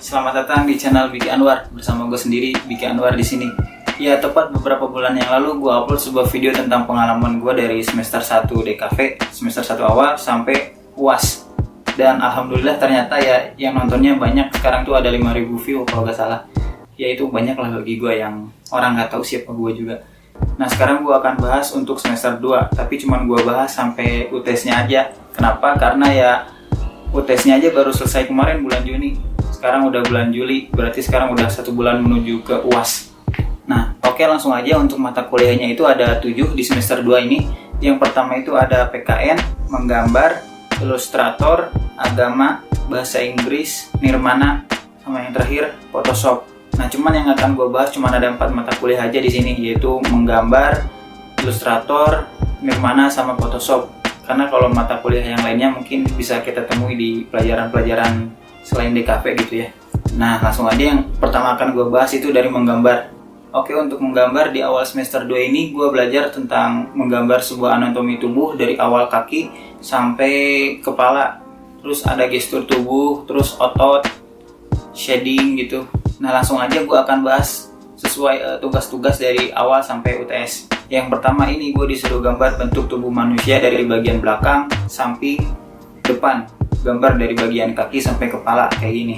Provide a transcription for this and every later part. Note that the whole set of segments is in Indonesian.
selamat datang di channel Biki Anwar bersama gue sendiri, Biki Anwar di sini. Ya, tepat beberapa bulan yang lalu gue upload sebuah video tentang pengalaman gue dari semester 1 DKV, semester 1 awal sampai UAS. Dan alhamdulillah ternyata ya yang nontonnya banyak. Sekarang tuh ada 5.000 view kalau gak salah. Ya itu banyak lah bagi gue yang orang gak tahu siapa gue juga. Nah sekarang gue akan bahas untuk semester 2, tapi cuman gue bahas sampai UTS-nya aja. Kenapa? Karena ya UTS-nya aja baru selesai kemarin bulan Juni. Sekarang udah bulan Juli, berarti sekarang udah 1 bulan menuju ke UAS. Nah oke, langsung aja untuk mata kuliahnya itu ada 7 di semester 2 ini. Yang pertama itu ada PKN, menggambar, ilustrator, agama, bahasa Inggris, nirmana, sama yang terakhir Photoshop. Nah cuman yang akan gue bahas cuman ada 4 mata kuliah aja di sini, yaitu menggambar, ilustrator, nirmana, sama Photoshop. Karena kalau mata kuliah yang lainnya mungkin bisa kita temui di pelajaran-pelajaran selain DKV gitu ya. Nah langsung aja yang pertama akan gue bahas itu dari menggambar. Oke, untuk menggambar di awal semester 2 ini gue belajar tentang menggambar sebuah anatomi tubuh dari awal kaki sampai kepala. Terus ada gestur tubuh, terus otot, shading gitu. Nah langsung aja gue akan bahas sesuai tugas-tugas dari awal sampai UTS. Yang pertama ini gue disuruh gambar bentuk tubuh manusia dari bagian belakang, samping, depan. Gambar dari bagian kaki sampai kepala kayak gini.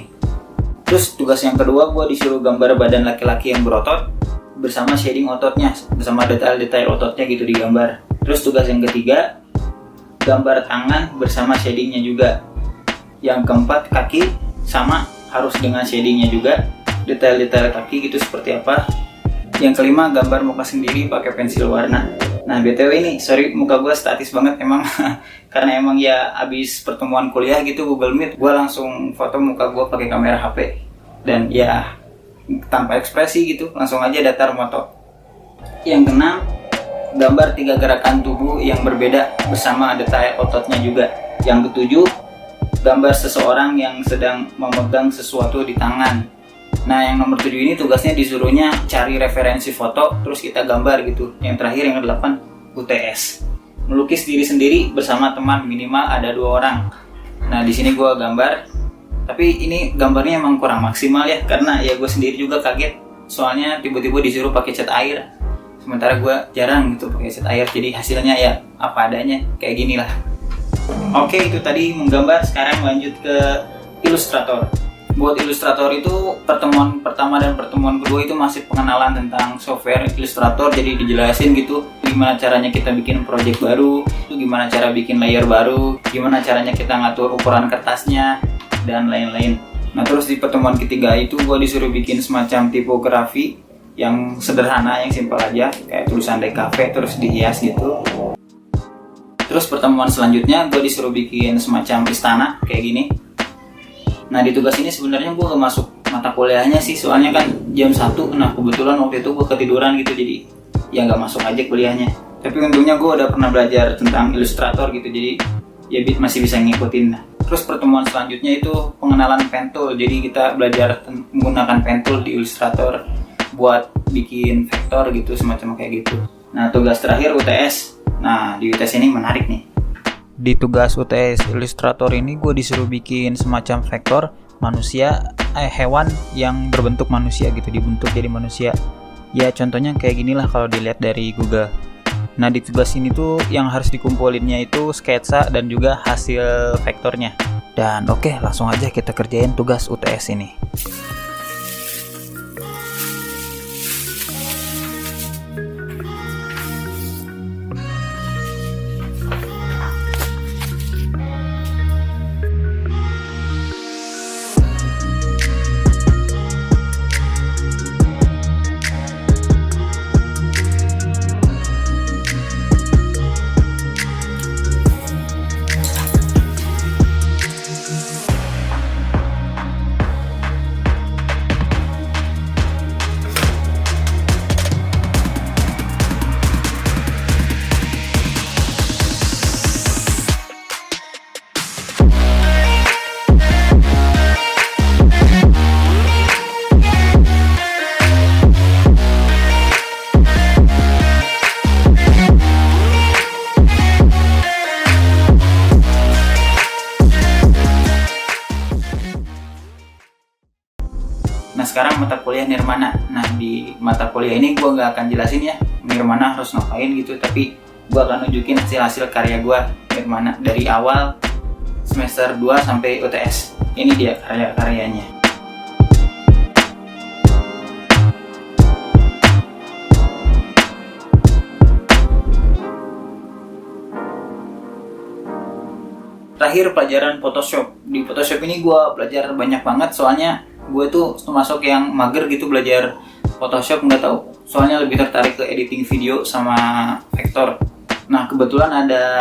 Terus tugas yang kedua gue disuruh gambar badan laki-laki yang berotot bersama shading ototnya, bersama detail-detail ototnya gitu digambar. Terus tugas yang ketiga gambar tangan bersama shadingnya juga. Yang keempat kaki sama, harus dengan shadingnya juga, detail-detail kaki gitu seperti apa. Yang kelima gambar muka sendiri pakai pensil warna. Nah BTW ini, sorry muka gue statis banget emang karena emang ya abis pertemuan kuliah gitu Google Meet, gue langsung foto muka gue pakai kamera HP dan ya tanpa ekspresi gitu, langsung aja datar moto. Yang keenam, gambar 3 gerakan tubuh yang berbeda bersama detail ototnya juga. Yang ketujuh, gambar seseorang yang sedang memegang sesuatu di tangan. Nah yang nomor 7 ini tugasnya disuruhnya cari referensi foto terus kita gambar gitu. Yang terakhir yang ke-8 UTS, melukis diri sendiri bersama teman, minimal ada 2 orang. Nah di sini gue gambar, tapi ini gambarnya emang kurang maksimal ya, karena ya gue sendiri juga kaget. Soalnya tiba-tiba disuruh pakai cat air, sementara gue jarang gitu pakai cat air. Jadi hasilnya ya apa adanya kayak gini lah. Oke, itu tadi menggambar. Sekarang lanjut ke ilustrator. Buat ilustrator itu pertemuan pertama dan pertemuan kedua itu masih pengenalan tentang software Illustrator. Jadi dijelasin gitu gimana caranya kita bikin project baru, gimana cara bikin layer baru, gimana caranya kita ngatur ukuran kertasnya, dan lain-lain. Nah terus di pertemuan ketiga itu gue disuruh bikin semacam tipografi yang sederhana, yang simpel aja, kayak tulisan DKV terus dihias gitu. Terus pertemuan selanjutnya gue disuruh bikin semacam istana kayak gini. Nah di tugas ini sebenarnya gue gak masuk mata kuliahnya sih, soalnya kan jam 1. Nah kebetulan waktu itu gue ketiduran gitu, jadi ya gak masuk aja kuliahnya. Tapi untungnya gue udah pernah belajar tentang ilustrator gitu, jadi ya masih bisa ngikutin. Terus pertemuan selanjutnya itu pengenalan pen tool. Jadi kita belajar menggunakan pen tool di Illustrator buat bikin vektor gitu, semacam kayak gitu. Nah tugas terakhir UTS. Nah di UTS ini menarik nih. Di tugas UTS Illustrator ini gue disuruh bikin semacam vektor manusia, hewan yang berbentuk manusia gitu, dibentuk jadi manusia. Ya contohnya kayak gini lah kalau dilihat dari Google. Nah di tugas ini tuh yang harus dikumpulinnya itu sketsa dan juga hasil vektornya. Dan oke, langsung aja kita kerjain tugas UTS ini. mata kuliah Nirmana. Nah, di mata kuliah ini gue nggak akan jelasin ya Nirmana harus ngapain gitu, tapi gue akan nunjukin hasil-hasil karya gue Nirmana dari awal semester 2 sampai UTS. Ini dia karya-karyanya. Terakhir pelajaran Photoshop. Di Photoshop ini gue belajar banyak banget, soalnya gue tuh termasuk yang mager gitu belajar Photoshop, nggak tahu. Soalnya lebih tertarik ke editing video sama vektor. Nah, kebetulan ada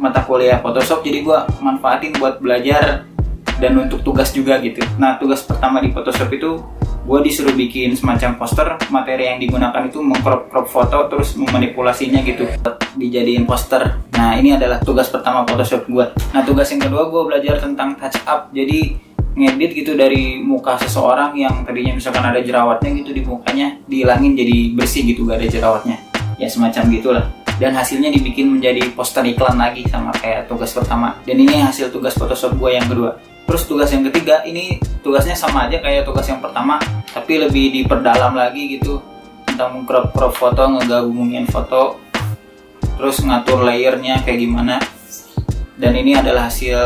mata kuliah Photoshop, jadi gue manfaatin buat belajar dan untuk tugas juga gitu. Nah, tugas pertama di Photoshop itu gue disuruh bikin semacam poster. Materi yang digunakan itu mengcrop foto terus memanipulasinya gitu dijadiin poster. Nah, ini adalah tugas pertama Photoshop gue. Nah, tugas yang kedua gue belajar tentang touch up. Jadi ngedit gitu dari muka seseorang yang tadinya misalkan ada jerawatnya gitu di mukanya, dihilangin jadi bersih gitu, gak ada jerawatnya. Ya semacam gitulah. Dan hasilnya dibikin menjadi poster iklan lagi sama kayak tugas pertama. Dan ini hasil tugas Photoshop gue yang kedua. Terus tugas yang ketiga ini tugasnya sama aja kayak tugas yang pertama, tapi lebih diperdalam lagi gitu tentang mengcrop foto, ngegabungin foto, terus ngatur layernya kayak gimana. Dan ini adalah hasil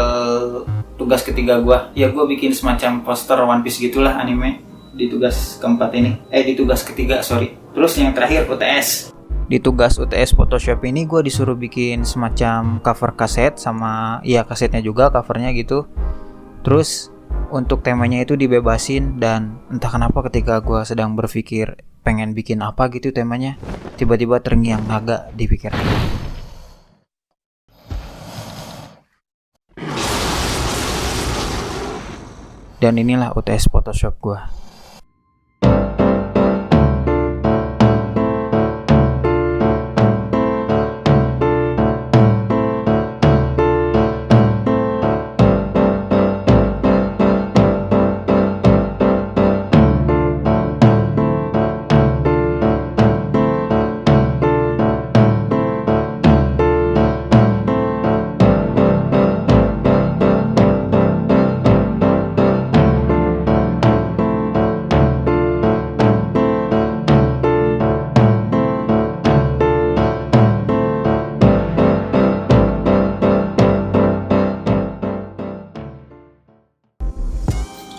tugas ketiga gua. Ya, gua bikin semacam poster One Piece gitulah anime di tugas keempat ini. Di tugas ketiga, sorry. Terus yang terakhir UTS. Di tugas UTS Photoshop ini gua disuruh bikin semacam cover kaset sama ya kasetnya juga covernya gitu. Terus untuk temanya itu dibebasin, dan entah kenapa ketika gue sedang berpikir pengen bikin apa gitu temanya, tiba-tiba terngiang naga di pikiran. Dan inilah UTS Photoshop gue.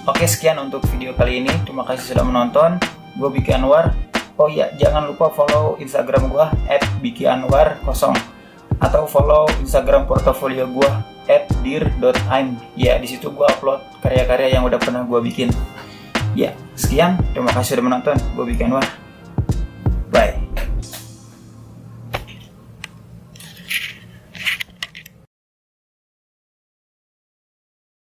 Oke, sekian untuk video kali ini. Terima kasih sudah menonton. Gue Biki Anwar. Oh iya, jangan lupa follow Instagram gue @bikianwar0 atau follow Instagram portofolio gue @dir.aim. Ya, di situ gue upload karya-karya yang udah pernah gue bikin. Ya, sekian. Terima kasih sudah menonton. Gue Biki Anwar.